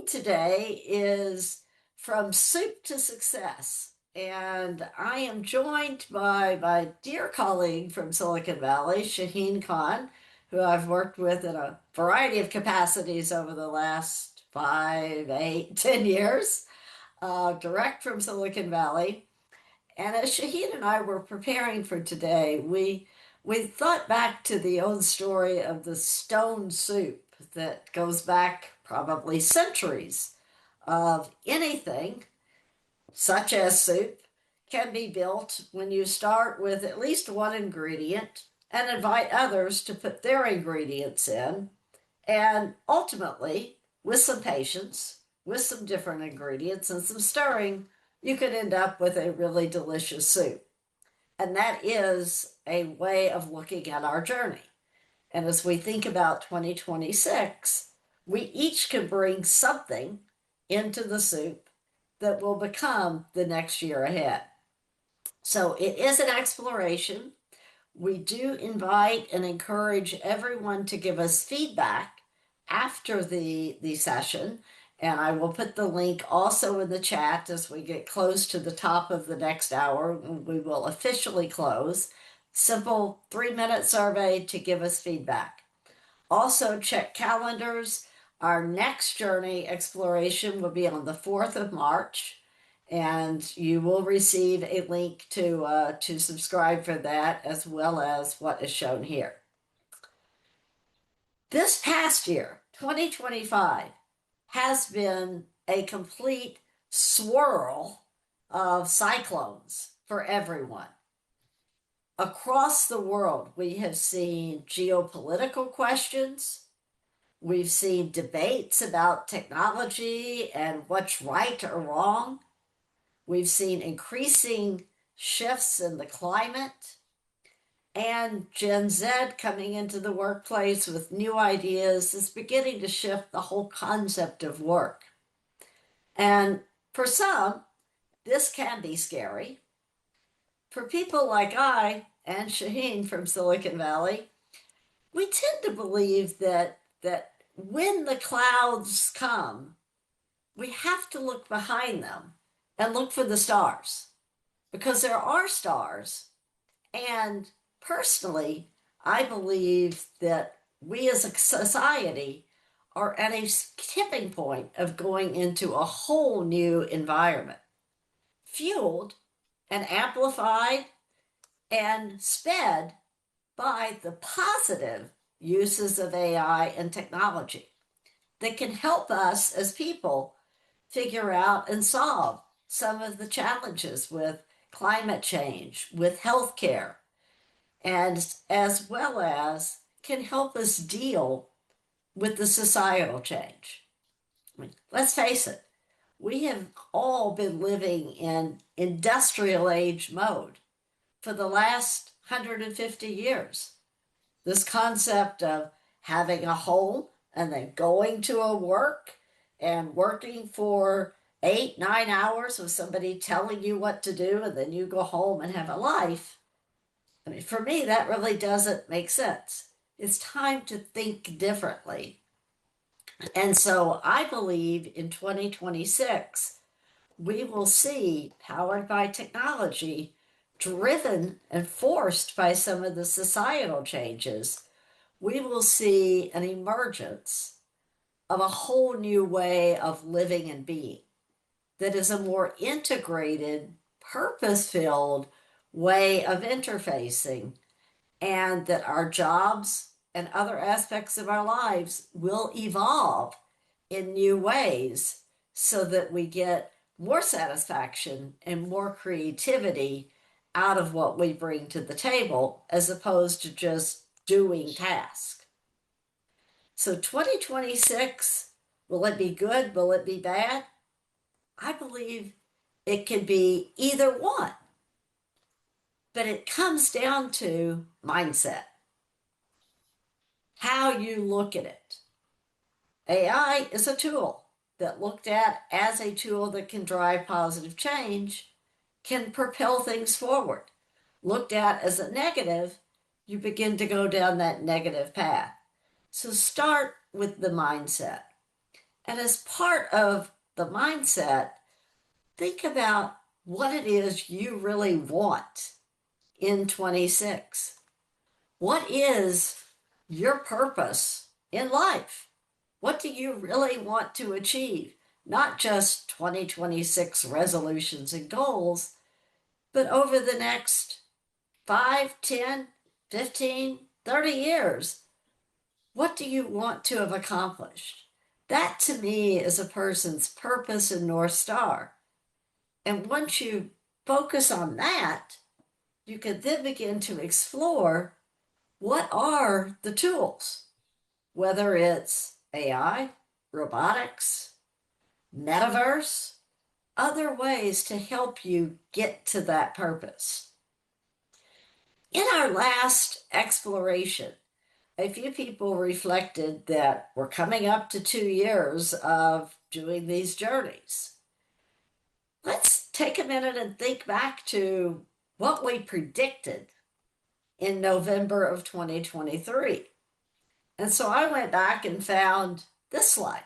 today is From Soup to Success. And I am joined by my dear colleague from Silicon Valley, Shaheen Khan, who I've worked with in a variety of capacities over the last 5, 8, 10 years, direct from Silicon Valley. And as Shaheen and I were preparing for today, we thought back to the old story of the stone soup that goes back probably centuries of anything, such as soup, can be built when you start with at least one ingredient and invite others to put their ingredients in. And ultimately, with some patience, with some different ingredients and some stirring, you could end up with a really delicious soup. And that is a way of looking at our journey. And as we think about 2026, we each can bring something into the soup that will become the next year ahead. So it is an exploration. We do invite and encourage everyone to give us feedback after the session. And I will put the link also in the chat as we get close to the top of the next hour. We will officially close. Simple 3-minute survey to give us feedback. Also, check calendars. Our next journey exploration will be on the 4th of March, and you will receive a link to subscribe for that, as well as what is shown here. This past year, 2025, has been a complete swirl of cyclones for everyone. Across the world, we have seen geopolitical questions. We've seen debates about technology and what's right or wrong. We've seen increasing shifts in the climate, and Gen Z coming into the workplace with new ideas is beginning to shift the whole concept of work. And for some, this can be scary. For people like I and Shaheen from Silicon Valley, we tend to believe that when the clouds come, we have to look behind them and look for the stars, because there are stars. And personally, I believe that we as a society are at a tipping point of going into a whole new environment, fueled and amplified and sped by the positive uses of AI and technology that can help us as people figure out and solve some of the challenges with climate change, with healthcare, and as well as can help us deal with the societal change. I mean, let's face it, we have all been living in industrial age mode for the last 150 years. This concept of having a home and then going to a work and working for 8, 9 hours with somebody telling you what to do, and then you go home and have a life. I mean, for me, that really doesn't make sense. It's time to think differently. And so I believe in 2026, we will see, powered by technology, driven and forced by some of the societal changes, we will see an emergence of a whole new way of living and being that is a more integrated, purpose-filled way of interfacing, and that our jobs and other aspects of our lives will evolve in new ways so that we get more satisfaction and more creativity out of what we bring to the table, as opposed to just doing tasks. So 2026, will it be good? Will it be bad? I believe it can be either one. But it comes down to mindset, how you look at it. AI is a tool that, looked at as a tool that can drive positive change, can propel things forward. Looked at as a negative, you begin to go down that negative path. So start with the mindset. And as part of the mindset, think about what it is you really want in 26. What is your purpose in life? What do you really want to achieve? Not just 2026 resolutions and goals, but over the next 5, 10, 15, 30 years. What do you want to have accomplished? That to me is a person's purpose and North Star. And once you focus on that, you can then begin to explore what are the tools, whether it's AI, robotics, metaverse, other ways to help you get to that purpose. In our last exploration, a few people reflected that we're coming up to 2 years of doing these journeys. Let's take a minute and think back to what we predicted in November of 2023. And so I went back and found this slide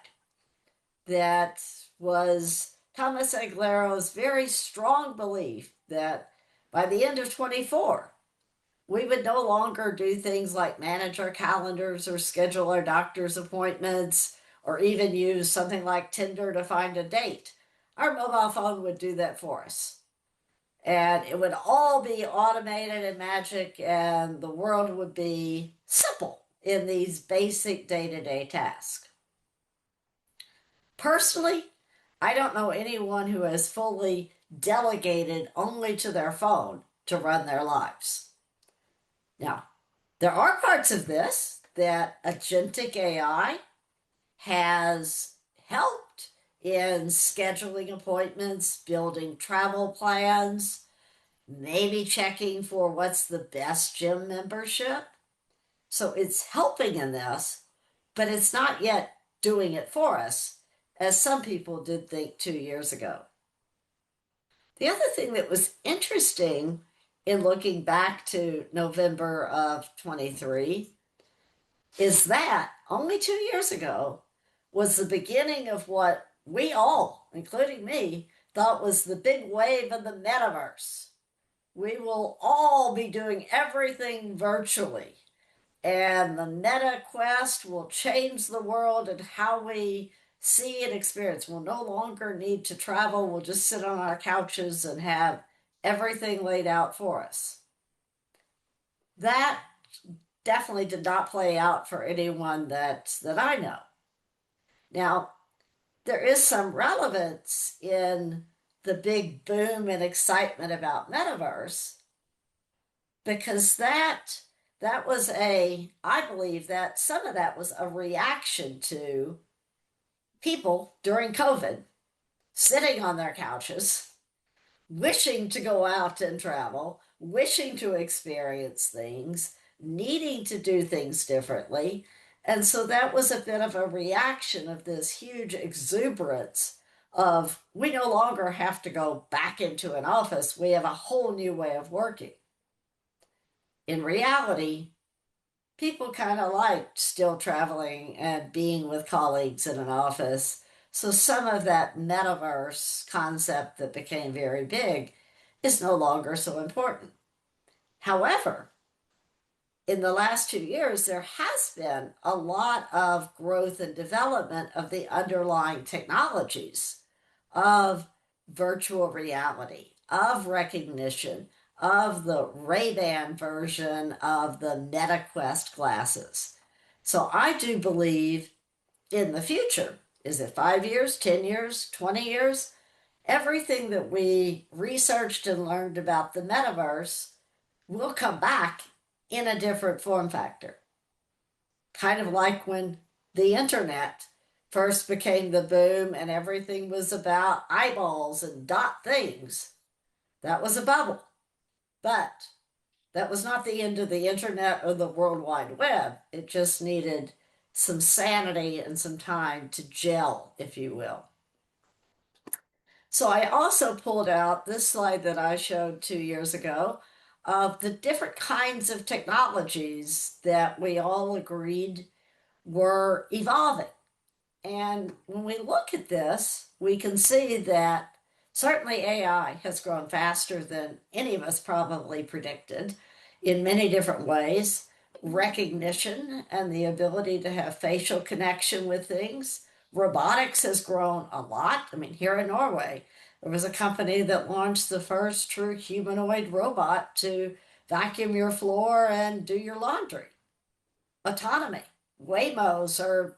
that was Thomas Aguilero's very strong belief that by the end of 24, we would no longer do things like manage our calendars or schedule our doctor's appointments or even use something like Tinder to find a date. Our mobile phone would do that for us. And it would all be automated and magic, and the world would be simple in these basic day-to-day tasks. Personally, I don't know anyone who has fully delegated only to their phone to run their lives. Now, there are parts of this that agentic AI has helped in scheduling appointments, building travel plans, maybe checking for what's the best gym membership. So it's helping in this, but it's not yet doing it for us, as some people did think 2 years ago. The other thing that was interesting in looking back to November of 23 is that only 2 years ago was the beginning of what we all, including me, thought was the big wave of the metaverse. We will all be doing everything virtually, and the Meta Quest will change the world and how we see and experience. We'll no longer need to travel. We'll just sit on our couches and have everything laid out for us. That definitely did not play out for anyone that I know. Now, there is some relevance in the big boom and excitement about Metaverse, because that was I believe that some of that was a reaction to people during COVID sitting on their couches, wishing to go out and travel, wishing to experience things, needing to do things differently. And so that was a bit of a reaction of this huge exuberance of, we no longer have to go back into an office. We have a whole new way of working. In reality, people kind of liked still traveling and being with colleagues in an office. So some of that metaverse concept that became very big is no longer so important. However, in the last 2 years, there has been a lot of growth and development of the underlying technologies of virtual reality, of recognition, of the Ray-Ban version of the MetaQuest glasses. So I do believe in the future, is it 5 years, 10 years, 20 years? Everything that we researched and learned about the metaverse will come back in a different form factor. Kind of like when the internet first became the boom and everything was about eyeballs and dot things. That was a bubble. But that was not the end of the internet or the World Wide Web. It just needed some sanity and some time to gel, if you will. So I also pulled out this slide that I showed 2 years ago of the different kinds of technologies that we all agreed were evolving. And when we look at this, we can see that certainly AI has grown faster than any of us probably predicted in many different ways. Recognition and the ability to have facial connection with things. Robotics has grown a lot. I mean, here in Norway, there was a company that launched the first true humanoid robot to vacuum your floor and do your laundry. Autonomy. Waymos are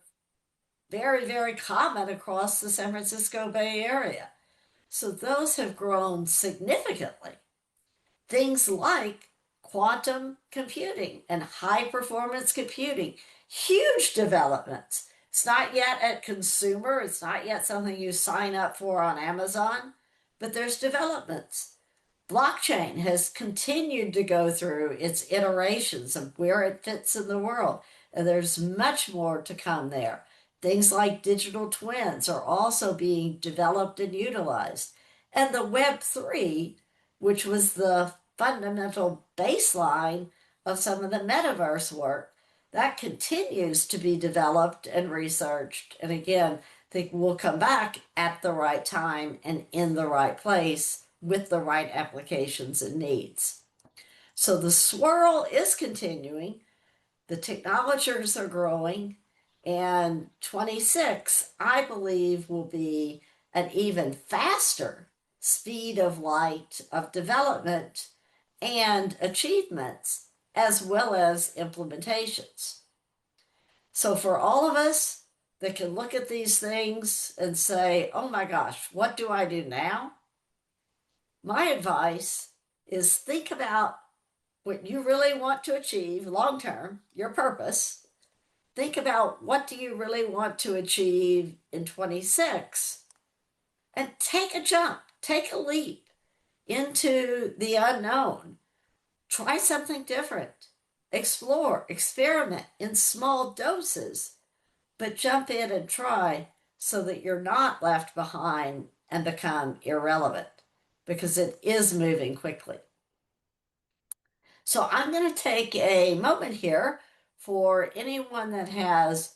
very, very common across the San Francisco Bay Area. So those have grown significantly. Things like quantum computing and high performance computing, huge developments. It's not yet at consumer, it's not yet something you sign up for on Amazon, but there's developments. Blockchain has continued to go through its iterations of where it fits in the world, and there's much more to come there. Things like digital twins are also being developed and utilized. And the Web3, which was the fundamental baseline of some of the metaverse work, that continues to be developed and researched. And again, I think we'll come back at the right time and in the right place with the right applications and needs. So the swirl is continuing, the technologies are growing, and 26, I believe, will be an even faster speed of light of development and achievements, as well as implementations. So for all of us that can look at these things and say, oh my gosh, what do I do now? My advice is think about what you really want to achieve long term, your purpose. Think about what do you really want to achieve in 26 and take a jump, take a leap into the unknown. Try something different. Explore, experiment in small doses, but jump in and try so that you're not left behind and become irrelevant because it is moving quickly. So I'm going to take a moment here for anyone that has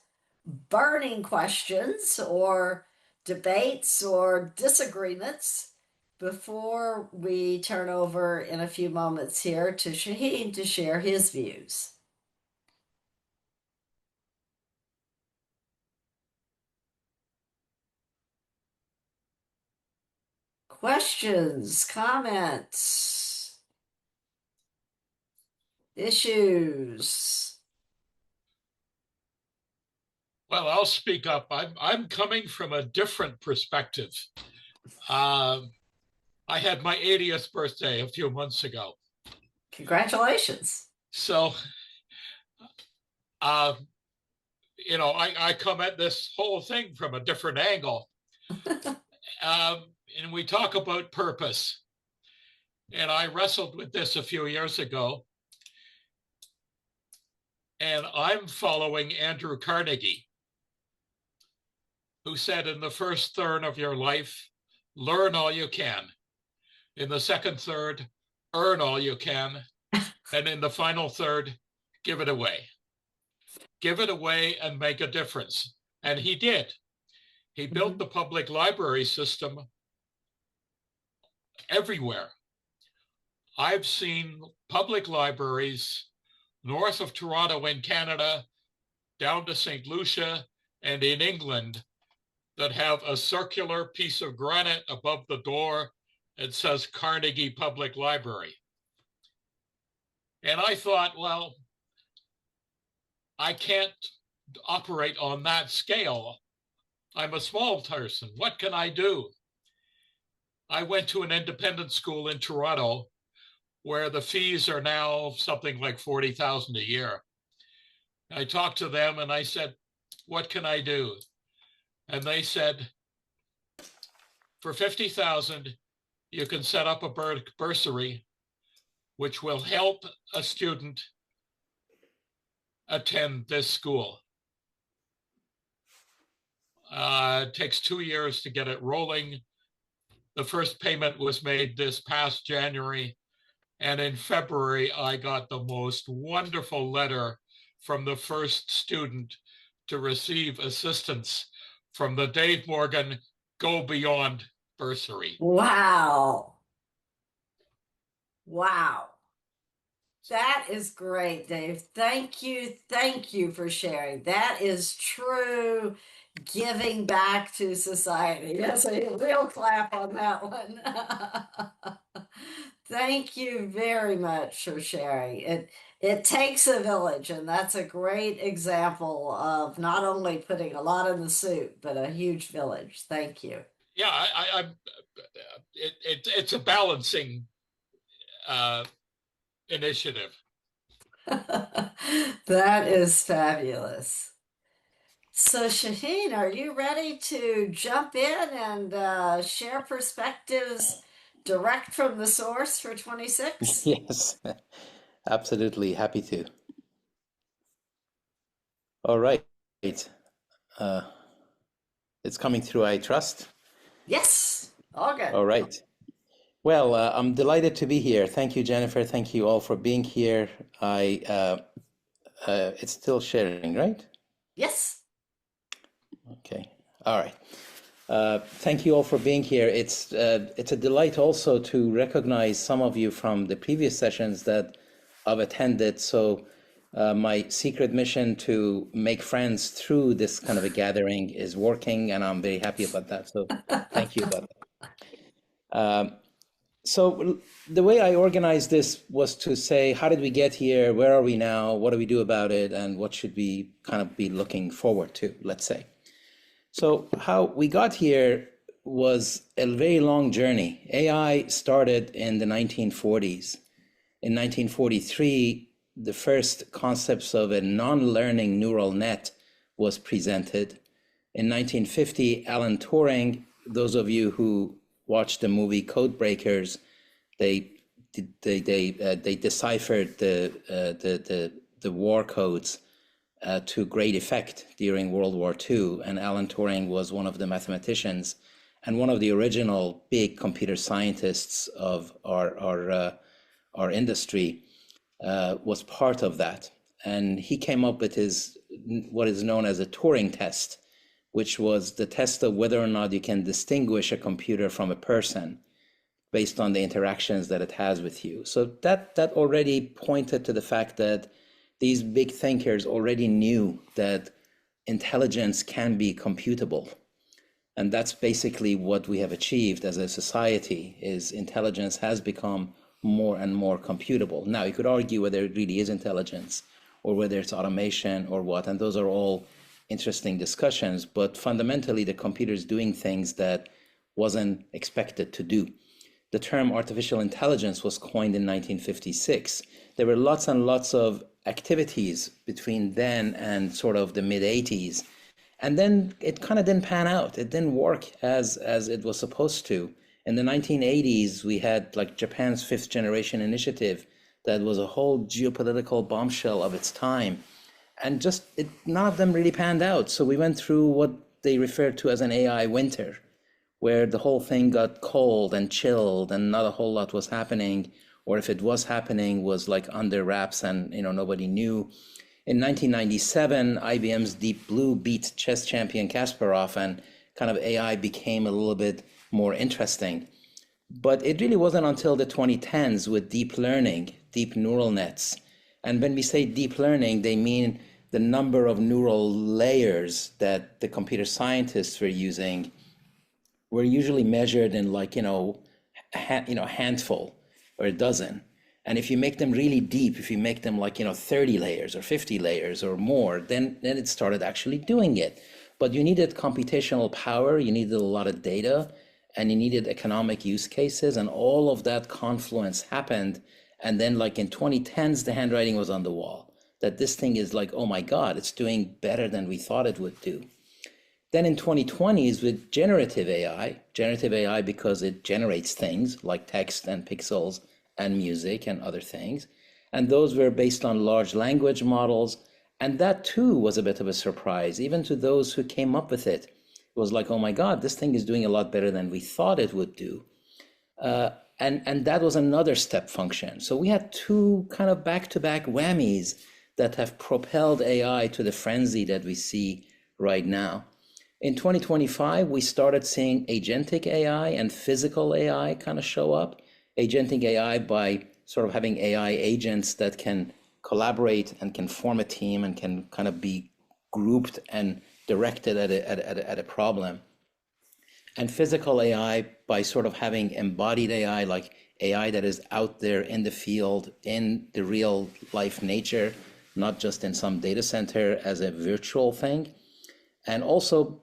burning questions or debates or disagreements before we turn over in a few moments here to Shaheen to share his views. Questions, comments, issues. Well, I'll speak up. I'm coming from a different perspective. I had my 80th birthday a few months ago. Congratulations. So, I come at this whole thing from a different angle. And we talk about purpose. And I wrestled with this a few years ago. And I'm following Andrew Carnegie, who said in the first third of your life, learn all you can. In the second third, earn all you can. And in the final third, give it away. Give it away and make a difference. And he did. He built the public library system everywhere. I've seen public libraries north of Toronto in Canada, down to St. Lucia, and in England that have a circular piece of granite above the door that says Carnegie Public Library. And I thought, well, I can't operate on that scale. I'm a small person. What can I do? I went to an independent school in Toronto where the fees are now something like $40,000 a year. I talked to them and I said, what can I do? And they said, for $50,000, you can set up a bursary which will help a student attend this school. It takes 2 years to get it rolling. The first payment was made this past January. And in February, I got the most wonderful letter from the first student to receive assistance from the Dave Morgan Go Beyond bursary. Wow. Wow. That is great, Dave. Thank you. Thank you for sharing. That is true giving back to society. Yes, a real clap on that one. Thank you very much for sharing. It takes a village, and that's a great example of not only putting a lot in the soup, but a huge village. Thank you. Yeah, it's a balancing initiative. That is fabulous. So, Shaheen, are you ready to jump in and share perspectives direct from the source for 26? Yes, absolutely. Happy to. All right. Uh, it's coming through, I trust. Yes, all good. All right. Well, I'm delighted to be here. Thank you, Jennifer. Thank you all for being here. It's still sharing, right? Yes. Okay. All right. Thank you all for being here. It's a delight also to recognize some of you from the previous sessions that I've attended. So my secret mission to make friends through this kind of a gathering is working, and I'm very happy about that. So thank you about that. So the way I organized this was to say, how did we get here? Where are we now? What do we do about it? And what should we kind of be looking forward to, let's say. So how we got here was a very long journey. AI started in the 1940s. In 1943, the first concepts of a non-learning neural net was presented. In 1950, Alan Turing, those of you who watched the movie Code Breakers, they deciphered the war codes to great effect during World War II. And Alan Turing was one of the mathematicians and one of the original big computer scientists of our industry, was part of that. And he came up with what is known as a Turing test, which was the test of whether or not you can distinguish a computer from a person based on the interactions that it has with you. So that already pointed to the fact that these big thinkers already knew that intelligence can be computable. And that's basically what we have achieved as a society, is intelligence has become more and more computable. Now, you could argue whether it really is intelligence or whether it's automation or what, and those are all interesting discussions, but fundamentally the computer is doing things that wasn't expected to do. The term artificial intelligence was coined in 1956. There were lots and lots of activities between then and sort of the mid 80s. And then it kind of didn't pan out. It didn't work as it was supposed to. In the 1980s, we had like Japan's fifth generation initiative that was a whole geopolitical bombshell of its time. And just none of them really panned out. So we went through what they referred to as an AI winter, where the whole thing got cold and chilled and not a whole lot was happening, or if it was happening was like under wraps and nobody knew. In 1997, IBM's Deep Blue beat chess champion Kasparov, and kind of AI became a little bit more interesting. But it really wasn't until the 2010s with deep learning, deep neural nets. And when we say deep learning, they mean the number of neural layers that the computer scientists were using were usually measured in like, a handful or a dozen. And if you make them really deep, if you make them like, 30 layers or 50 layers or more, then it started actually doing it. But you needed computational power, you needed a lot of data, and you needed economic use cases, and all of that confluence happened. And then like in 2010s, the handwriting was on the wall, that this thing is like, oh my God, it's doing better than we thought it would do. Then in 2020s with generative AI because it generates things like text and pixels and music and other things. And those were based on large language models. And that too was a bit of a surprise, even to those who came up with it. It was like, oh my God, this thing is doing a lot better than we thought it would do. And that was another step function. So we had two kind of back-to-back whammies that have propelled AI to the frenzy that we see right now. In 2025, we started seeing agentic AI and physical AI kind of show up. Agentic AI by sort of having AI agents that can collaborate and can form a team and can kind of be grouped and directed at a problem. And physical AI by sort of having embodied AI, like AI that is out there in the field, in the real life nature, not just in some data center as a virtual thing. And also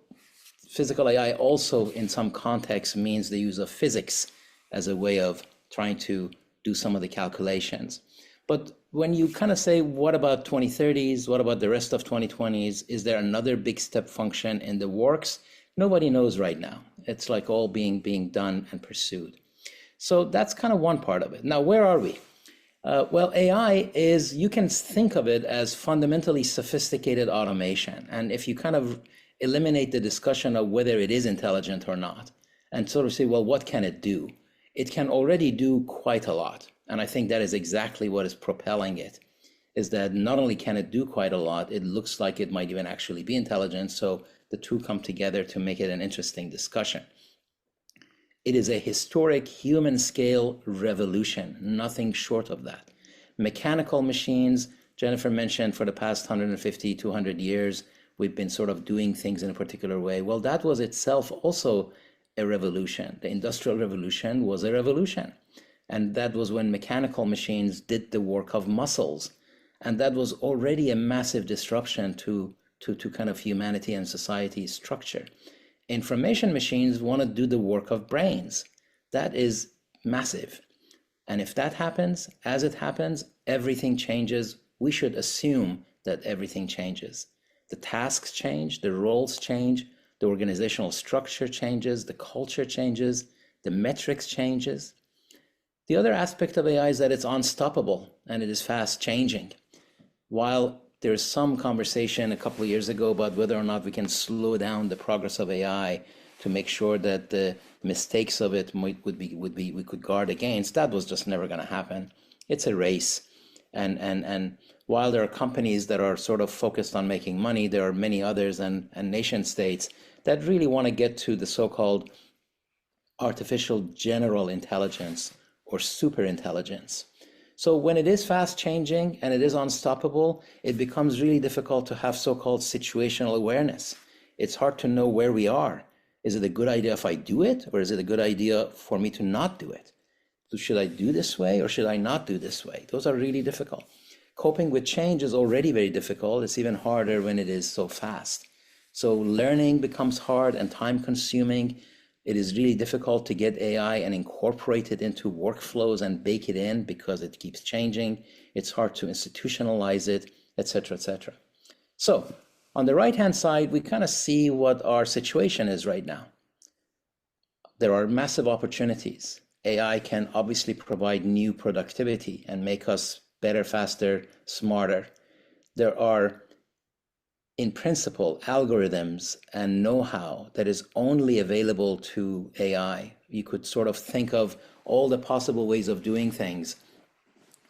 physical AI also in some contexts means the use of physics as a way of trying to do some of the calculations. But when you kind of say, what about 2030s? What about the rest of 2020s? Is there another big step function in the works? Nobody knows right now. It's like all being done and pursued. So that's kind of one part of it. Now, where are we? Well, AI is, you can think of it as fundamentally sophisticated automation. And if you kind of eliminate the discussion of whether it is intelligent or not, and sort of say, well, what can it do? It can already do quite a lot. And I think that is exactly what is propelling it, is that not only can it do quite a lot, it looks like it might even actually be intelligent. So the two come together to make it an interesting discussion. It is a historic human scale revolution, nothing short of that. Mechanical machines, Jennifer mentioned for the past 150, 200 years, we've been sort of doing things in a particular way. Well, that was itself also a revolution. The Industrial Revolution was a revolution. And that was when mechanical machines did the work of muscles. And that was already a massive disruption to kind of humanity and society structure. Information machines want to do the work of brains. That is massive. And if that happens, as it happens, everything changes. We should assume that everything changes. The tasks change, the roles change, the organizational structure changes, the culture changes, the metrics changes. The other aspect of AI is that it's unstoppable and it is fast changing. While there's some conversation a couple of years ago about whether or not we can slow down the progress of AI to make sure that the mistakes of it we could guard against, that was just never going to happen. It's a race. And while there are companies that are sort of focused on making money, there are many others and nation states that really want to get to the so-called artificial general intelligence or super intelligence. So when it is fast changing and it is unstoppable, it becomes really difficult to have so-called situational awareness. It's hard to know where we are. Is it a good idea if I do it, or is it a good idea for me to not do it? So should I do this way or should I not do this way? Those are really difficult. Coping with change is already very difficult. It's even harder when it is so fast. So learning becomes hard and time consuming. It is really difficult to get AI and incorporate it into workflows and bake it in because it keeps changing. It's hard to institutionalize it, et cetera, et cetera. So on the right-hand side, we kind of see what our situation is right now. There are massive opportunities. AI can obviously provide new productivity and make us better, faster, smarter. There are, in principle, algorithms and know-how that is only available to AI. You could sort of think of all the possible ways of doing things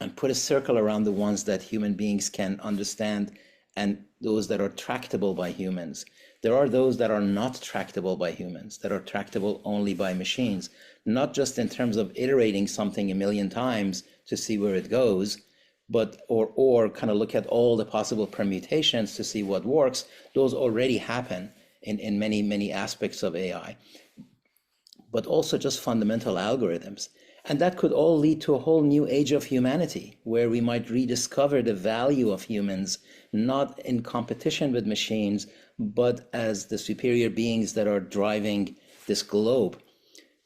and put a circle around the ones that human beings can understand and those that are tractable by humans. There are those that are not tractable by humans, that are tractable only by machines, not just in terms of iterating something a million times to see where it goes, but or kind of look at all the possible permutations to see what works. Those already happen in many aspects of AI, but also just fundamental algorithms. And that could all lead to a whole new age of humanity, where we might rediscover the value of humans, not in competition with machines, but as the superior beings that are driving this globe.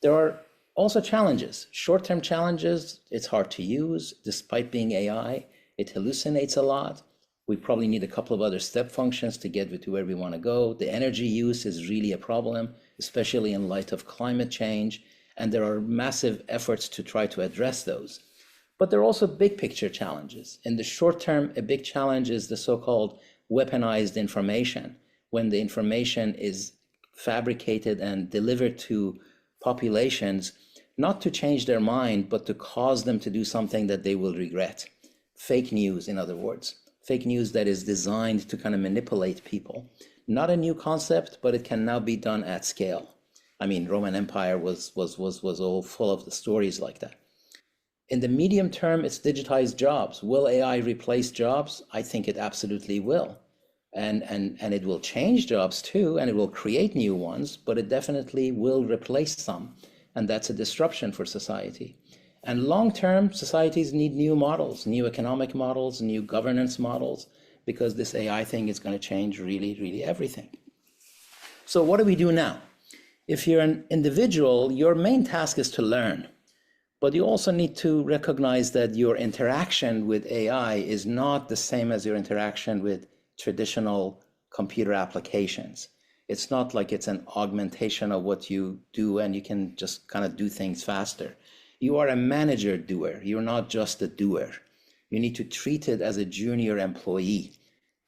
There are also challenges, short-term challenges. It's hard to use, despite being AI. It hallucinates a lot. We probably need a couple of other step functions to get to where we want to go. The energy use is really a problem, especially in light of climate change. And there are massive efforts to try to address those. But there are also big picture challenges. In the short term, a big challenge is the so-called weaponized information, when the information is fabricated and delivered to populations, not to change their mind, but to cause them to do something that they will regret. Fake news, in other words. Fake news that is designed to kind of manipulate people. Not a new concept, but it can now be done at scale. I mean, Roman Empire was all full of the stories like that. In the medium term, it's digitized jobs. Will AI replace jobs? I think it absolutely will. And it will change jobs too, and it will create new ones, but it definitely will replace some. And that's a disruption for society. And long term, societies need new models, new economic models, new governance models, because this AI thing is going to change really, really everything. So what do we do now? If you're an individual, your main task is to learn. But you also need to recognize that your interaction with AI is not the same as your interaction with traditional computer applications. It's not like it's an augmentation of what you do and you can just kind of do things faster. You are a manager doer. You're not just a doer. You need to treat it as a junior employee,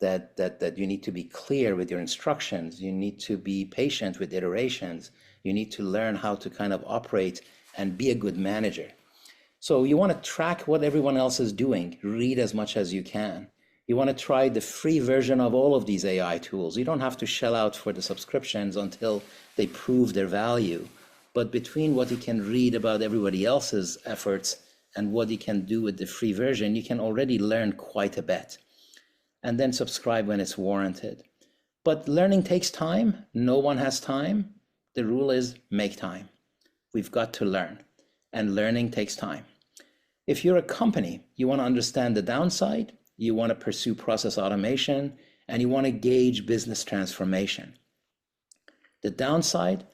that you need to be clear with your instructions. You need to be patient with iterations. You need to learn how to kind of operate and be a good manager. So you want to track what everyone else is doing, read as much as you can. You want to try the free version of all of these AI tools. You don't have to shell out for the subscriptions until they prove their value. But between what you can read about everybody else's efforts and what you can do with the free version, you can already learn quite a bit. And then subscribe when it's warranted. But learning takes time. No one has time. The rule is make time. We've got to learn, and learning takes time. If you're a company, you want to understand the downside, you want to pursue process automation, and you want to gauge business transformation. The downside,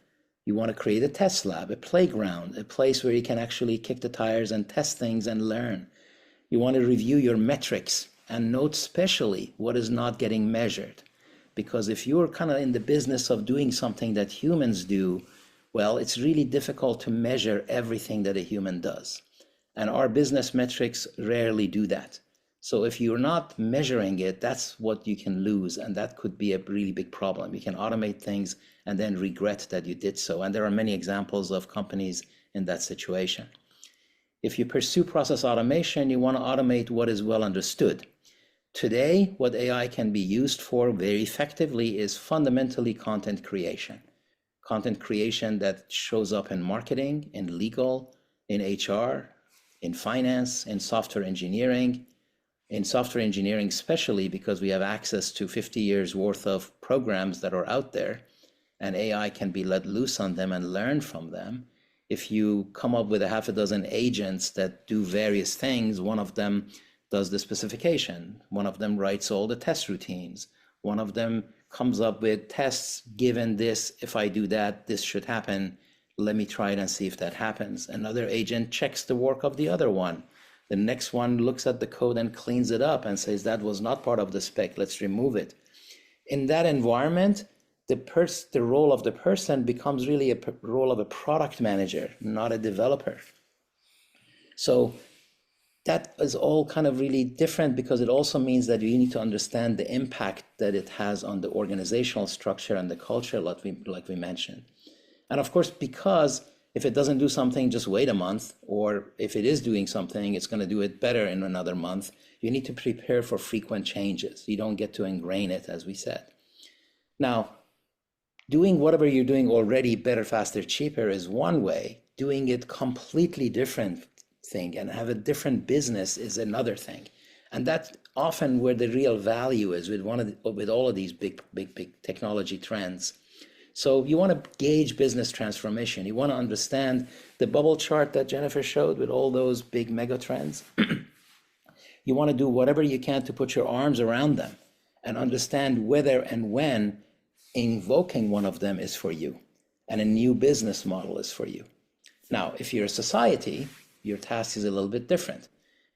you want to create a test lab, a playground, a place where you can actually kick the tires and test things and learn. You want to review your metrics and note especially what is not getting measured. Because if you're kind of in the business of doing something that humans do, well, it's really difficult to measure everything that a human does. And our business metrics rarely do that. So if you're not measuring it, that's what you can lose. And that could be a really big problem. You can automate things and then regret that you did so. And there are many examples of companies in that situation. If you pursue process automation, you want to automate what is well understood. Today, what AI can be used for very effectively is fundamentally content creation. Content creation that shows up in marketing, in legal, in HR, in finance, in software engineering. In software engineering especially because we have access to 50 years worth of programs that are out there, and AI can be let loose on them and learn from them. If you come up with a half a dozen agents that do various things, one of them does the specification, one of them writes all the test routines, one of them comes up with tests, given this, if I do that, this should happen. Let me try it and see if that happens. Another agent checks the work of the other one. The next one looks at the code and cleans it up and says, that was not part of the spec, let's remove it. In that environment, the role of the person becomes really a role of a product manager, not a developer. So that is all kind of really different because it also means that you need to understand the impact that it has on the organizational structure and the culture, like we mentioned. And of course, because if it doesn't do something, just wait a month, or if it is doing something, it's going to do it better in another month. You need to prepare for frequent changes. You don't get to ingrain it, as we said. Now, doing whatever you're doing already better, faster, cheaper is one way. Doing it completely different thing and have a different business is another thing. And that's often where the real value is with all of these big technology trends. So you want to gauge business transformation. You want to understand the bubble chart that Jennifer showed with all those big mega trends. You want to do whatever you can to put your arms around them and understand whether and when invoking one of them is for you and a new business model is for you. Now, if you're a society, your task is a little bit different.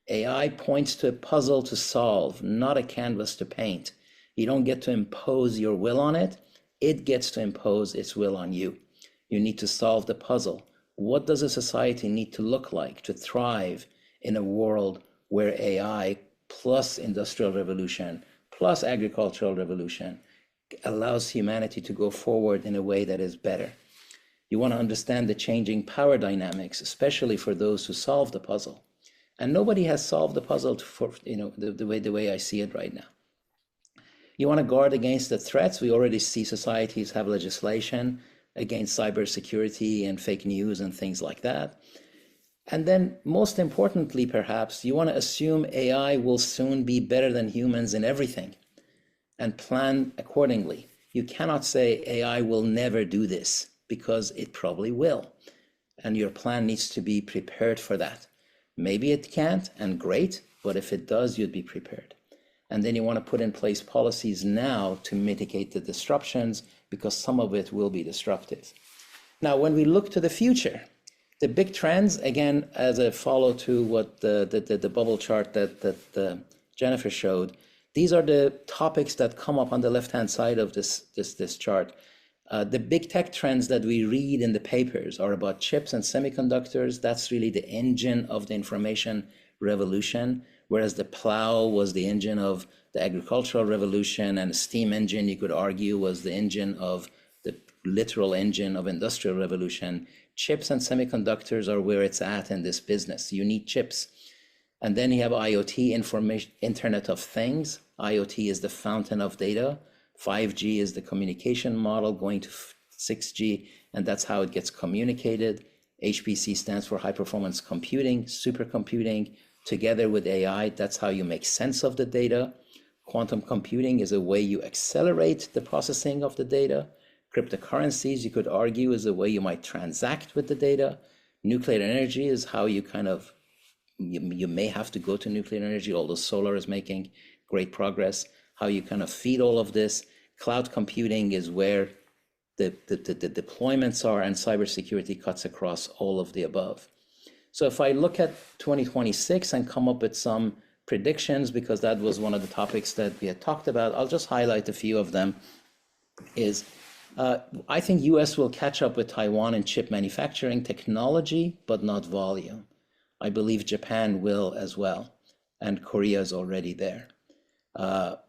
AI points to a puzzle to solve, not a canvas to paint. You don't get to impose your will on it. It gets to impose its will on you. You need to solve the puzzle. What does a society need to look like to thrive in a world where AI plus industrial revolution plus agricultural revolution allows humanity to go forward in a way that is better? You want to understand the changing power dynamics, especially for those who solve the puzzle. And nobody has solved the puzzle for the way I see it right now. You want to guard against the threats. We already see societies have legislation against cybersecurity and fake news and things like that. And then most importantly, perhaps, you want to assume AI will soon be better than humans in everything and plan accordingly. You cannot say AI will never do this, because it probably will. And your plan needs to be prepared for that. Maybe it can't, and great, but if it does, you'd be prepared. And then you want to put in place policies now to mitigate the disruptions, because some of it will be disruptive. Now, when we look to the future, the big trends, again, as a follow to what the bubble chart that Jennifer showed, these are the topics that come up on the left-hand side of this chart. The big tech trends that we read in the papers are about chips and semiconductors. That's really the engine of the information revolution, whereas the plow was the engine of the agricultural revolution, and the steam engine, you could argue, was the engine of the literal engine of industrial revolution. Chips and semiconductors are where it's at in this business. You need chips. And then you have IoT, information, Internet of Things. IoT is the fountain of data. 5G is the communication model going to 6G, and that's how it gets communicated. HPC stands for high performance computing, supercomputing. Together with AI, that's how you make sense of the data. Quantum computing is a way you accelerate the processing of the data. Cryptocurrencies, you could argue, is a way you might transact with the data. Nuclear energy is how you kind of, you may have to go to nuclear energy, although solar is making great progress. How you kind of feed all of this. Cloud computing is where the deployments are, and cybersecurity cuts across all of the above. So if I look at 2026 and come up with some predictions, because that was one of the topics that we had talked about, I'll just highlight a few of them. I think US will catch up with Taiwan in chip manufacturing technology, but not volume. I believe Japan will as well, and Korea is already there.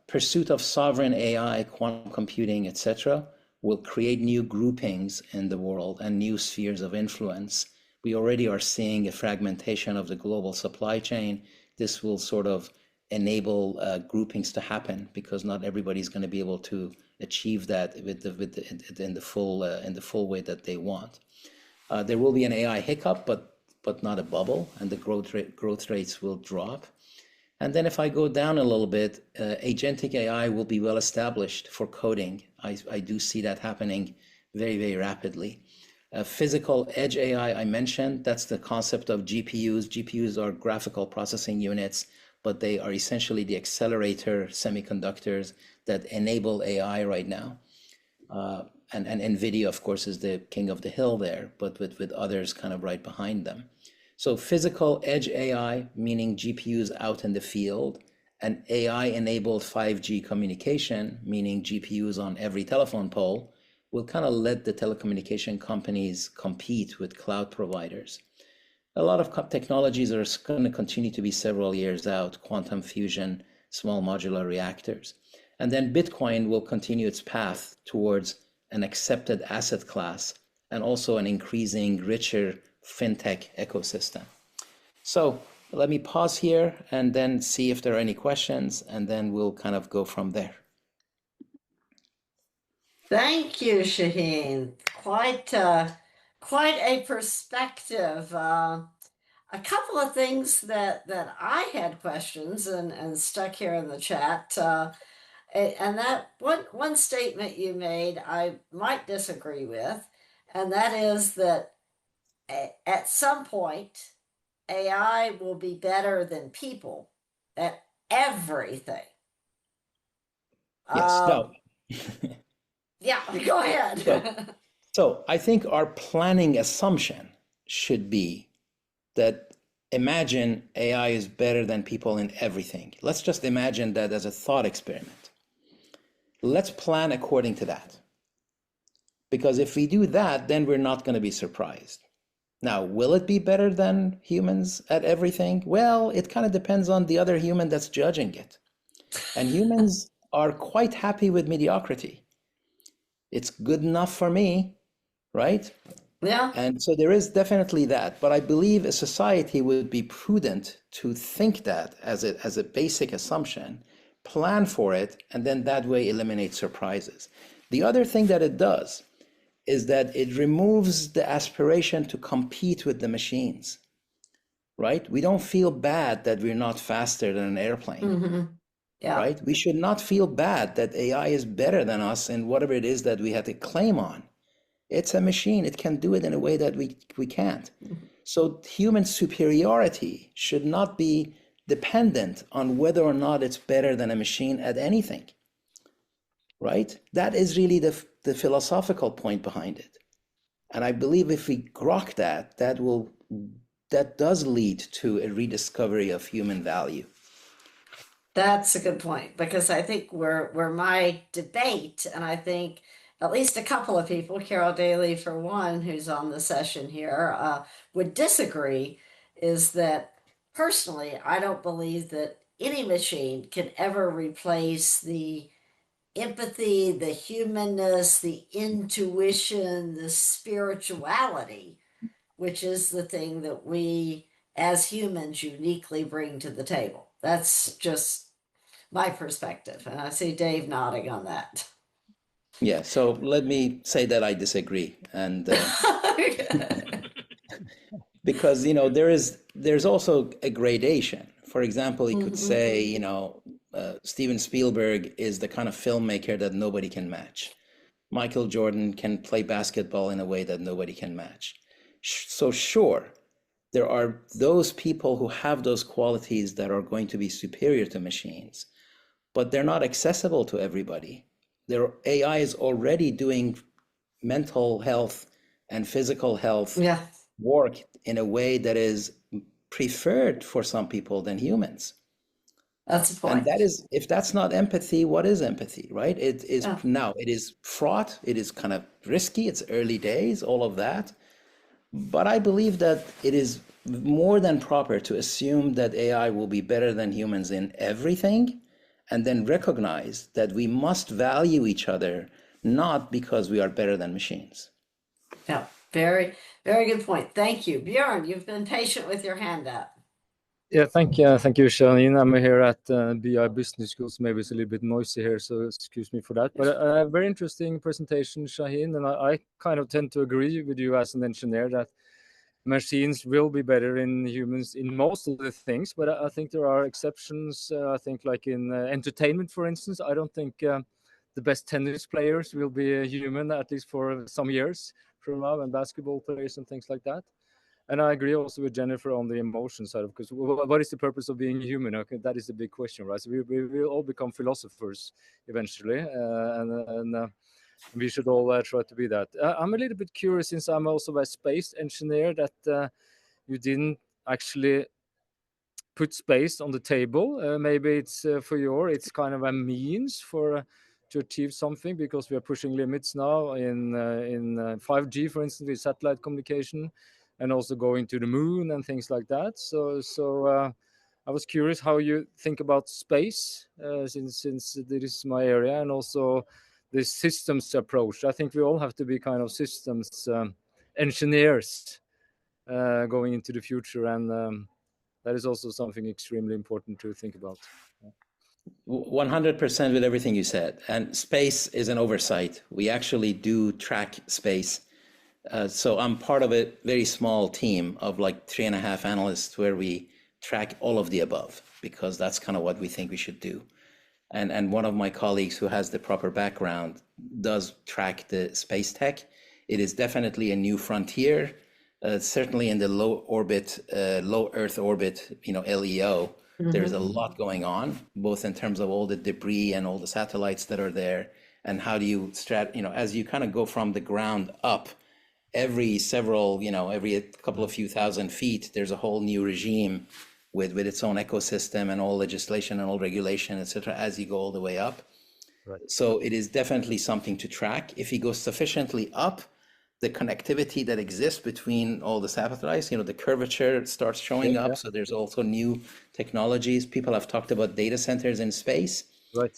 Pursuit of sovereign AI, quantum computing, etc., will create new groupings in the world and new spheres of influence. We already are seeing a fragmentation of the global supply chain. This will sort of enable groupings to happen, because not everybody's going to be able to achieve that in the full way that they want. There will be an AI hiccup, but not a bubble, and the growth rates will drop. And then if I go down a little bit, agentic AI will be well established for coding. I do see that happening very, very rapidly. Physical edge AI, I mentioned, that's the concept of GPUs. GPUs are graphical processing units, but they are essentially the accelerator semiconductors that enable AI right now. And NVIDIA, of course, is the king of the hill there, but with others kind of right behind them. So physical edge AI, meaning GPUs out in the field, and AI-enabled 5G communication, meaning GPUs on every telephone pole, will kind of let the telecommunication companies compete with cloud providers. A lot of technologies are going to continue to be several years out: quantum fusion, small modular reactors. And then Bitcoin will continue its path towards an accepted asset class, and also an increasing, richer fintech ecosystem. So let me pause here and then see if there are any questions, and then we'll kind of go from there. Thank you, Shaheen. Quite a perspective. A couple of things that I had questions and stuck here in the chat. And that one statement you made, I might disagree with, and that is that at some point, AI will be better than people at everything. Yes, no. Yeah, go ahead. So I think our planning assumption should be that imagine AI is better than people in everything. Let's just imagine that as a thought experiment. Let's plan according to that. Because if we do that, then we're not going to be surprised. Now, will it be better than humans at everything? Well, it kind of depends on the other human that's judging it. And humans are quite happy with mediocrity. It's good enough for me, right? Yeah. And so there is definitely that. But I believe a society would be prudent to think that as a basic assumption, plan for it, and then that way eliminate surprises. The other thing that it does is that it removes the aspiration to compete with the machines, right? We don't feel bad that we're not faster than an airplane, Yeah. right? We should not feel bad that AI is better than us in whatever it is that we had to claim on. It's a machine. It can do it in a way that we can't. So human superiority should not be dependent on whether or not it's better than a machine at anything, right? That is really the philosophical point behind it. And I believe if we grok that, that does lead to a rediscovery of human value. That's a good point, because I think where my debate, and I think at least a couple of people, Carol Daly for one, who's on the session here, would disagree, is that personally, I don't believe that any machine can ever replace the empathy, the humanness, the intuition, the spirituality, which is the thing that we as humans uniquely bring to the table. That's just my perspective. And I see Dave nodding on that. Yeah, so let me say that I disagree. And because, you know, there's also a gradation. For example, you could say, you know, Steven Spielberg is the kind of filmmaker that nobody can match. Michael Jordan can play basketball in a way that nobody can match. So sure, there are those people who have those qualities that are going to be superior to machines, but they're not accessible to everybody. Their AI is already doing mental health and physical health Yeah, work in a way that is preferred for some people than humans. that's the And point. that is, if that's not empathy, what is empathy, right? It is Yeah. now, it is fraught, it is kind of risky, it's early days, all of that. But I believe that it is more than proper to assume that AI will be better than humans in everything, and then recognize that we must value each other, not because we are better than machines. Yeah, very, very good point. Thank you. Bjorn, you've been patient with your hand up. Yeah, thank you, Shaheen. I'm here at BI Business School, so maybe it's a little bit noisy here, so excuse me for that. But a very interesting presentation, Shaheen, and I kind of tend to agree with you as an engineer that machines will be better in humans in most of the things, but I think there are exceptions. I think like in entertainment, for instance, I don't think the best tennis players will be human, at least for some years from now, and basketball players and things like that. And I agree also with Jennifer on the emotion side, because what is the purpose of being human? Okay, that is the big question, right? So we will all become philosophers eventually, and we should all try to be that. I'm a little bit curious, since I'm also a space engineer, that you didn't actually put space on the table. Maybe it's it's kind of a means for to achieve something, because we are pushing limits now in 5G, for instance, with satellite communication, and also going to the moon and things like that. So I was curious how you think about space, since this is my area, and also this systems approach. I think we all have to be kind of systems engineers going into the future, and that is also something extremely important to think about. 100% with everything you said. And space is an oversight. We actually do track space. So I'm part of a very small team of like 3.5 analysts where we track all of the above, because that's kind of what we think we should do. And one of my colleagues who has the proper background does track the space tech. It is definitely a new frontier, certainly in the low Earth orbit, LEO. There's a lot going on, both in terms of all the debris and all the satellites that are there, and how do you as you kind of go from the ground up, every couple of few thousand feet, there's a whole new regime with its own ecosystem and all legislation and all regulation, etc., as you go all the way up. Right. So it is definitely something to track. If you go sufficiently up, the connectivity that exists between all the satellites, the curvature starts showing up. So there's also new technologies. People have talked about data centers in space. Right.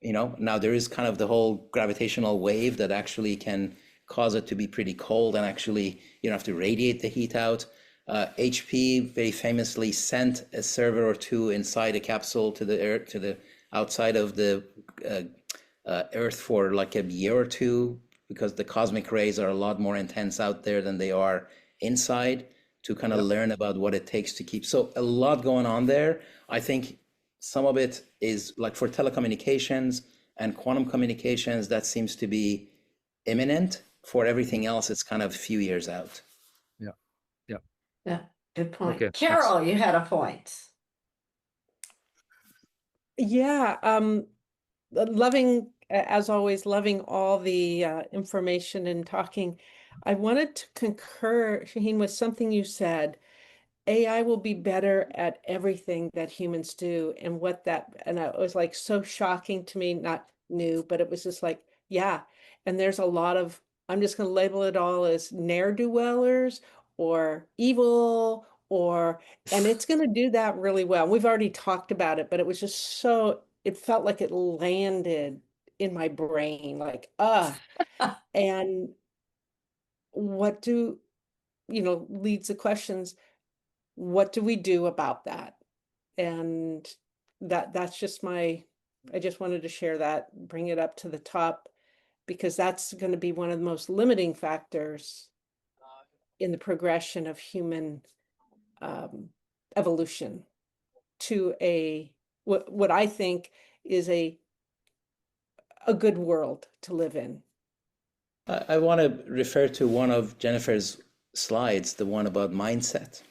Now there is kind of the whole gravitational wave that actually can cause it to be pretty cold, and actually you don't have to radiate the heat out. HP very famously sent a server or two inside a capsule to the Earth, to the outside of the Earth for like a year or two, because the cosmic rays are a lot more intense out there than they are inside, to kind of learn about what it takes to keep. So a lot going on there. I think some of it is like for telecommunications and quantum communications, that seems to be imminent. For everything else, it's kind of a few years out. Yeah. Yeah. Yeah, good point. Okay, Carol, you had a point. Yeah, loving, as always, loving all the information and talking. I wanted to concur, Shaheen, with something you said. AI will be better at everything that humans do, and it was like so shocking to me, not new, but it was just like, yeah. And there's a lot of, I'm just going to label it all as ne'er-do-wellers or evil, and it's going to do that really well. We've already talked about it, but it was just it felt like it landed in my brain, like, and what do, leads the questions, what do we do about that? And that's just I just wanted to share that, bring it up to the top, because that's going to be one of the most limiting factors in the progression of human evolution to what I think is a good world to live in. I want to refer to one of Jennifer's slides, the one about mindset.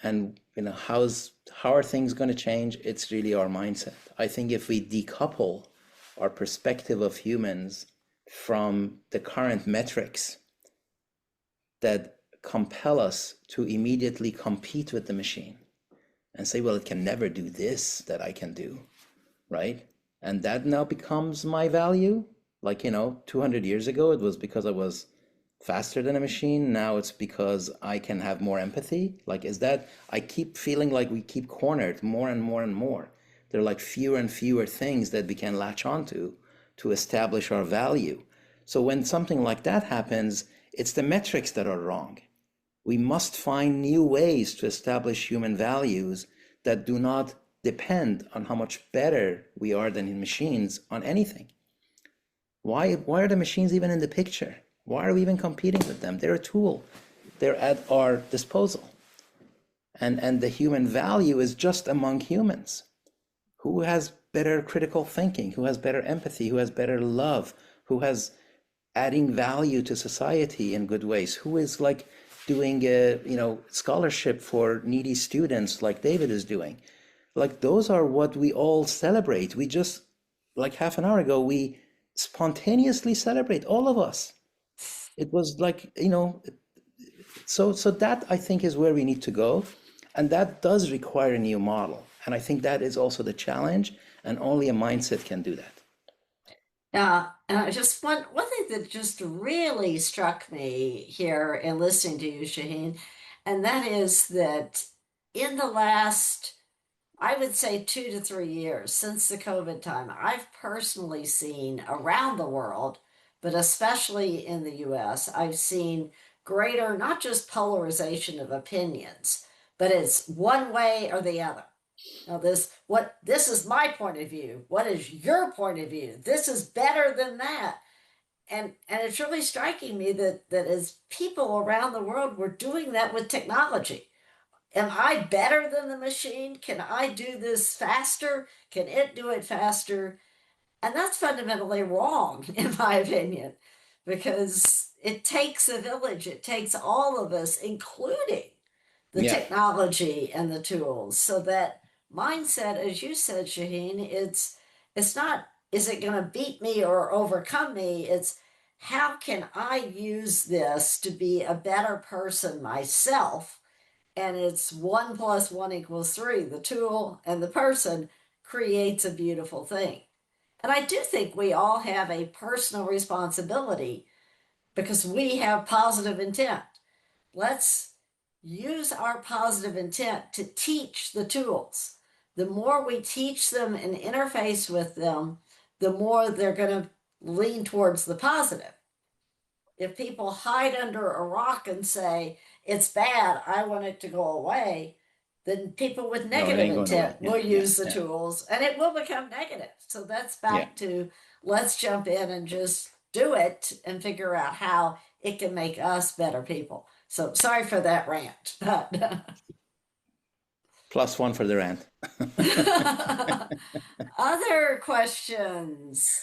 And how are things going to change? It's really our mindset. I think if we decouple our perspective of humans from the current metrics that compel us to immediately compete with the machine and say, well, it can never do this that I can do, right? And that now becomes my value. Like, 200 years ago, it was because I was faster than a machine. Now it's because I can have more empathy. Like, I keep feeling like we keep cornered more and more and more. There are like fewer and fewer things that we can latch onto to establish our value. So when something like that happens, it's the metrics that are wrong. We must find new ways to establish human values that do not depend on how much better we are than machines on anything. Why are the machines even in the picture? Why are we even competing with them? They're a tool. They're at our disposal. And the human value is just among humans. Who has better critical thinking? Who has better empathy? Who has better love? Who has adding value to society in good ways? Who is like doing a scholarship for needy students like David is doing? Like, those are what we all celebrate. We just, like half an hour ago, we spontaneously celebrate, all of us. It was like, so that I think is where we need to go. And that does require a new model. And I think that is also the challenge, and only a mindset can do that. Yeah, and just one thing that just really struck me here in listening to you, Shaheen, and that is that in the last, I would say 2 to 3 years since the COVID time, I've personally seen around the world, but especially in the US, I've seen greater, not just polarization of opinions, but it's one way or the other. Now this is my point of view. What is your point of view? This is better than that. And it's really striking me that as people around the world, we're doing that with technology. Am I better than the machine? Can I do this faster? Can it do it faster? And that's fundamentally wrong, in my opinion, because it takes a village. It takes all of us, including the technology and the tools. So that mindset, as you said, Shaheen, it's not, is it going to beat me or overcome me? It's, how can I use this to be a better person myself? And it's 1 + 1 = 3. The tool and the person creates a beautiful thing. And I do think we all have a personal responsibility because we have positive intent. Let's use our positive intent to teach the tools. The more we teach them and interface with them, the more they're going to lean towards the positive. If people hide under a rock and say, it's bad, I want it to go away, then people with No, it negative ain't going away. intent will Yeah, use the yeah. tools and it will become negative. So that's Yeah. back to let's jump in and just do it and figure out how it can make us better people. So sorry for that rant. +1 for the rant. Other questions?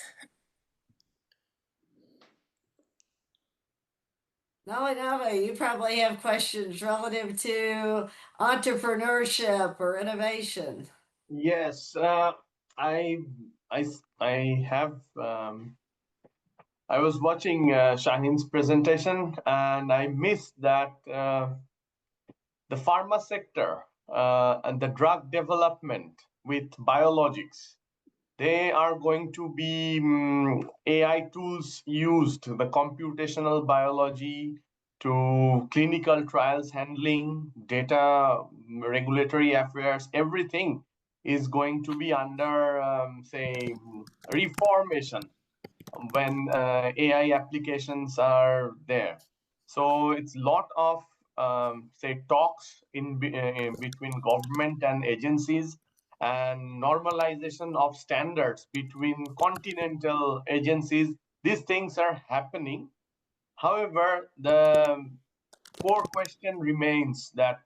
No, you probably have questions relative to entrepreneurship or innovation. Yes, I, I have. I was watching Shaheen's presentation, and I missed that the pharma sector and the drug development with biologics, they are going to be AI tools used, the computational biology to clinical trials handling, data, regulatory affairs, everything is going to be under, say, reformation when AI applications are there. So it's a lot of say talks in between government and agencies and normalization of standards between continental agencies. These things are happening. However, the core question remains that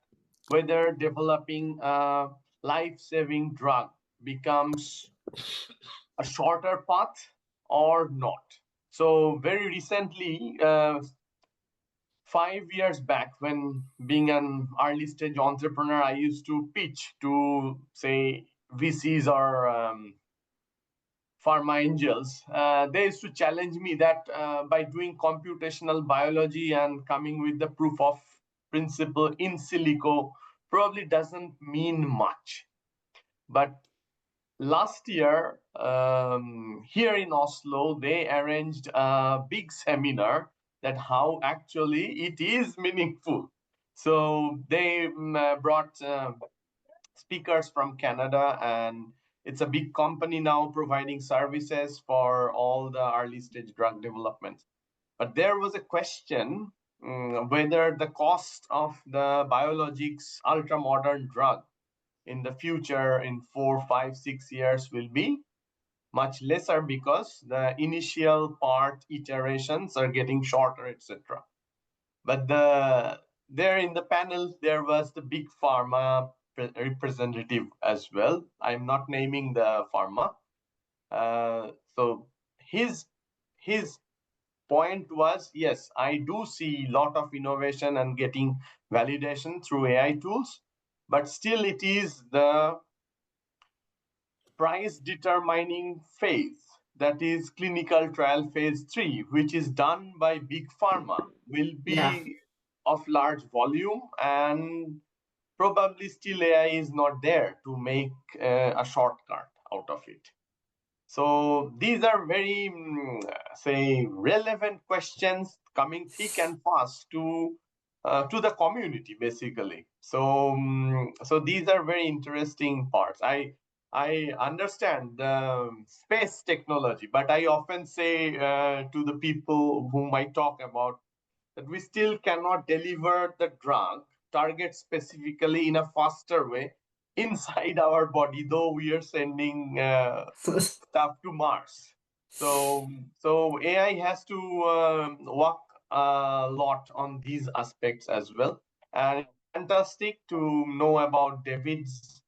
whether developing a life-saving drug becomes a shorter path or not. So very recently, 5 years back, when being an early stage entrepreneur, I used to pitch to, say, VCs or pharma angels. They used to challenge me that by doing computational biology and coming with the proof of principle in silico probably doesn't mean much. But last year, here in Oslo, they arranged a big seminar that how actually it is meaningful. So they brought speakers from Canada, and it's a big company now providing services for all the early stage drug development. But there was a question whether the cost of the biologics ultra modern drug in the future in 4, 5, 6 years will be much lesser because the initial part iterations are getting shorter, etc. But there in the panel, there was the big pharma representative as well. I'm not naming the pharma. So his point was, yes, I do see a lot of innovation and getting validation through AI tools, but still it is the price determining phase, that is clinical trial phase 3, which is done by big pharma, will Yeah. be of large volume, and probably still AI is not there to make a shortcut out of it. So these are very, say, relevant questions coming thick and fast to the community, basically. So, so these are very interesting parts. I understand the space technology, but I often say to the people whom I talk about that we still cannot deliver the drug target specifically in a faster way inside our body, though we are sending stuff to Mars. So AI has to work a lot on these aspects as well. And it's fantastic to know about David's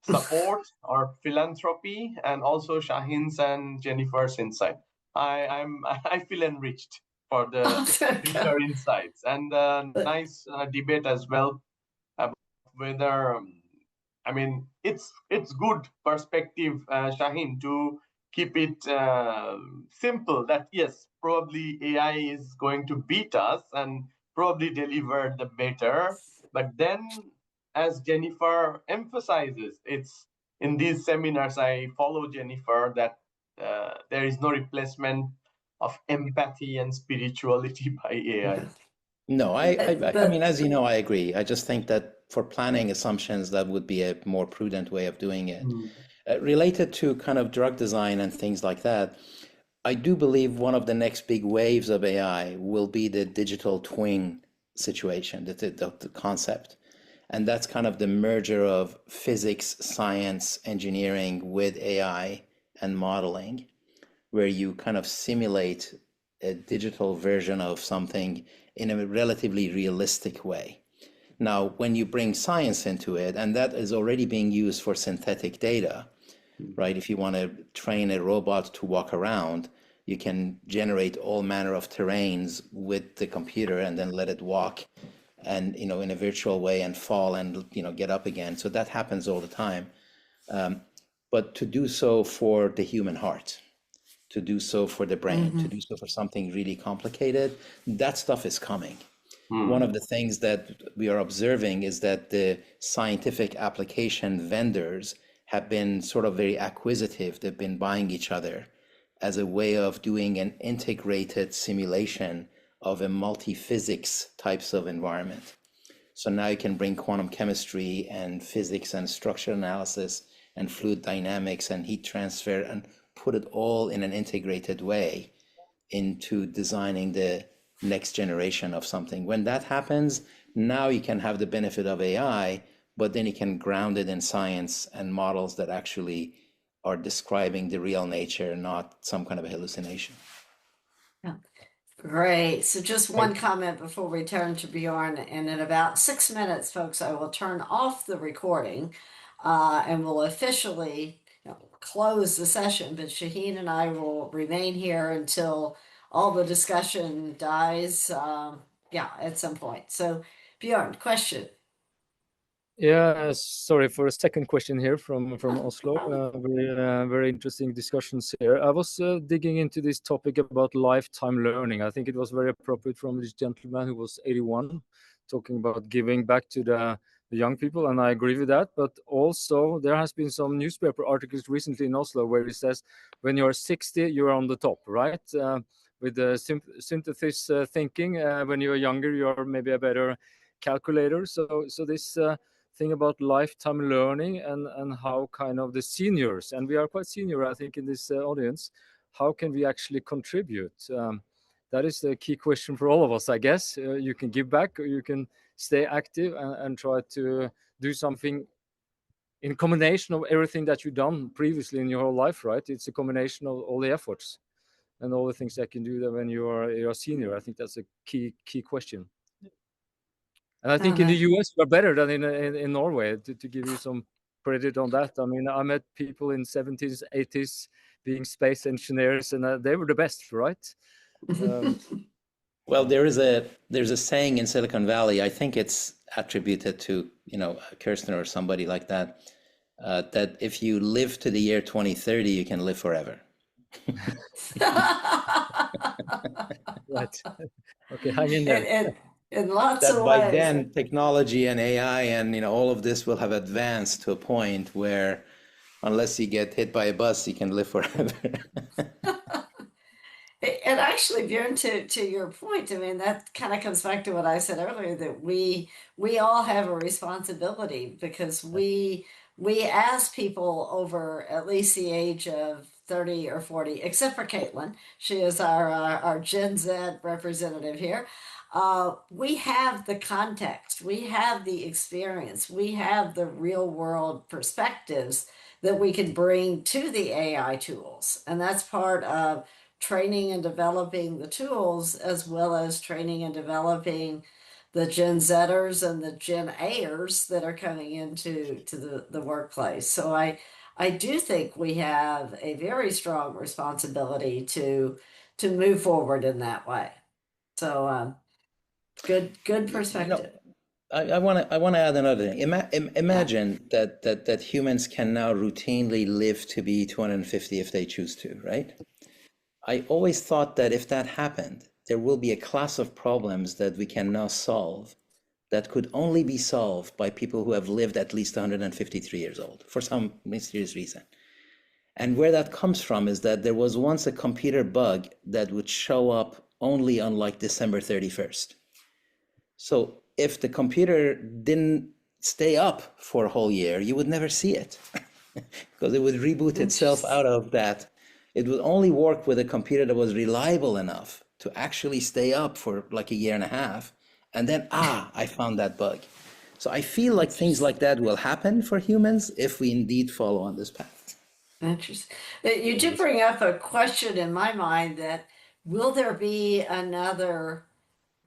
support or philanthropy, and also Shaheen's and Jennifer's insight. I feel enriched for the future insights, and nice debate as well about whether I mean it's good perspective, Shaheen, to keep it simple. That yes, probably AI is going to beat us and probably deliver the better, but then as Jennifer emphasizes, it's in these seminars I follow Jennifer that there is no replacement of empathy and spirituality by AI. No, I mean, as you know, I agree. I just think that for planning assumptions, that would be a more prudent way of doing it. Related to kind of drug design and things like that, I do believe one of the next big waves of AI will be the digital twin situation, the concept. And that's kind of the merger of physics, science, engineering with AI and modeling, where you kind of simulate a digital version of something in a relatively realistic way. Now, when you bring science into it, and that is already being used for synthetic data, right? If you want to train a robot to walk around, you can generate all manner of terrains with the computer and then let it walk and, you know, in a virtual way and fall and, you know, get up again. So that happens all the time. But to do so for the human heart, to do so for the brain, to do so for something really complicated, that stuff is coming. One of the things that we are observing is that the scientific application vendors have been sort of very acquisitive. They've been buying each other as a way of doing an integrated simulation of a multi-physics types of environment. So now you can bring quantum chemistry and physics and structural analysis and fluid dynamics and heat transfer and put it all in an integrated way into designing the next generation of something. When that happens, now you can have the benefit of AI, but then you can ground it in science and models that actually are describing the real nature, not some kind of a hallucination. Yeah. Great. So just one comment before we turn to Bjorn, and in about 6 minutes, folks, I will turn off the recording and will officially close the session, but Shaheen and I will remain here until all the discussion dies, at some point. So Bjorn, question. Yeah, sorry for a second question here from Oslo. Very interesting discussions here. I was digging into this topic about lifetime learning. I think it was very appropriate from this gentleman who was 81, talking about giving back to the young people, and I agree with that. But also, there has been some newspaper articles recently in Oslo where it says when you're 60, you're on the top, right? With the synthesis thinking, when you're younger, you're maybe a better calculator. So this thing about lifetime learning and how kind of the seniors, and we are quite senior, I think, in this audience, how can we actually contribute? That is the key question for all of us, I guess. You can give back, or you can stay active and try to do something in combination of everything that you've done previously in your whole life, right? It's a combination of all the efforts and all the things that can do that when you're a senior. I think that's a key question. And I think in the US, we're better than in Norway, to give you some credit on that. I mean, I met people in 70s, 80s being space engineers, and they were the best, right? Well, there's a saying in Silicon Valley, I think it's attributed to, Kirsten or somebody like that, that if you live to the year 2030, you can live forever. Right. Okay, hang in there. And in lots That of by ways. then technology and AI and all of this will have advanced to a point where unless you get hit by a bus, you can live forever. And actually, Bjorn, to your point, I mean, that kind of comes back to what I said earlier, that we all have a responsibility, because we as people over at least the age of 30 or 40, except for Caitlin, she is our Gen Z representative here. We have the context, we have the experience, we have the real world perspectives that we can bring to the AI tools, and that's part of training and developing the tools, as well as training and developing the Gen Zers and the Gen A'ers that are coming into the workplace. So I do think we have a very strong responsibility to move forward in that way. So good perspective. I want to add another thing. Imagine that humans can now routinely live to be 250 if they choose to, right? I always thought that if that happened, there will be a class of problems that we can now solve that could only be solved by people who have lived at least 153 years old for some mysterious reason. And where that comes from is that there was once a computer bug that would show up only on like December 31st. So if the computer didn't stay up for a whole year, you would never see it because it would reboot itself out of that. It would only work with a computer that was reliable enough to actually stay up for like a year and a half. And then, I found that bug. So I feel like things like that will happen for humans if we indeed follow on this path. Interesting. You did bring up a question in my mind that will there be another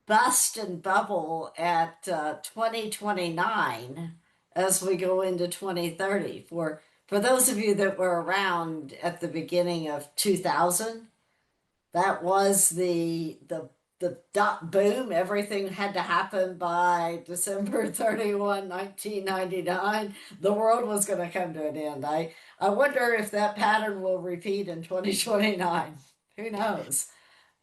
bust and bubble at 2029 as we go into 2030? For those of you that were around at the beginning of 2000, that was the dot boom. Everything had to happen by December 31, 1999. The world was going to come to an end. I wonder if that pattern will repeat in 2029. Who knows?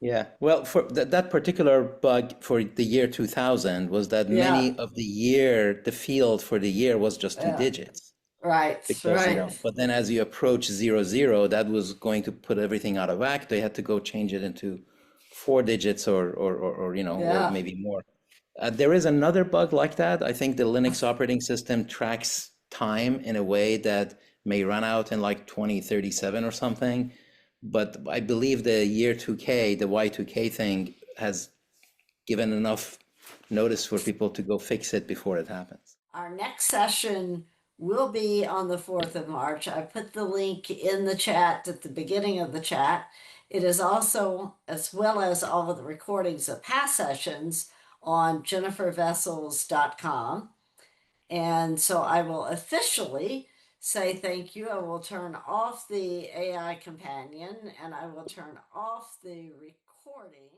Yeah, well, for that particular bug for the year 2000 was that Yeah, many of the field for the year was just two yeah, digits. right, Because, right. but then as you approach 00, that was going to put everything out of whack. They had to go change it into 4 digits or Yeah, maybe more. There is another bug like that. I think the Linux operating system tracks time in a way that may run out in like 2037 or something. But I believe the year 2K, the Y2K thing has given enough notice for people to go fix it before it happens. our next session will be on the 4th of March. I put the link in the chat at the beginning of the chat. It is also, as well as all of the recordings of past sessions, on jennifervessels.com. And so I will officially say thank you. I will turn off the AI companion and I will turn off the recording.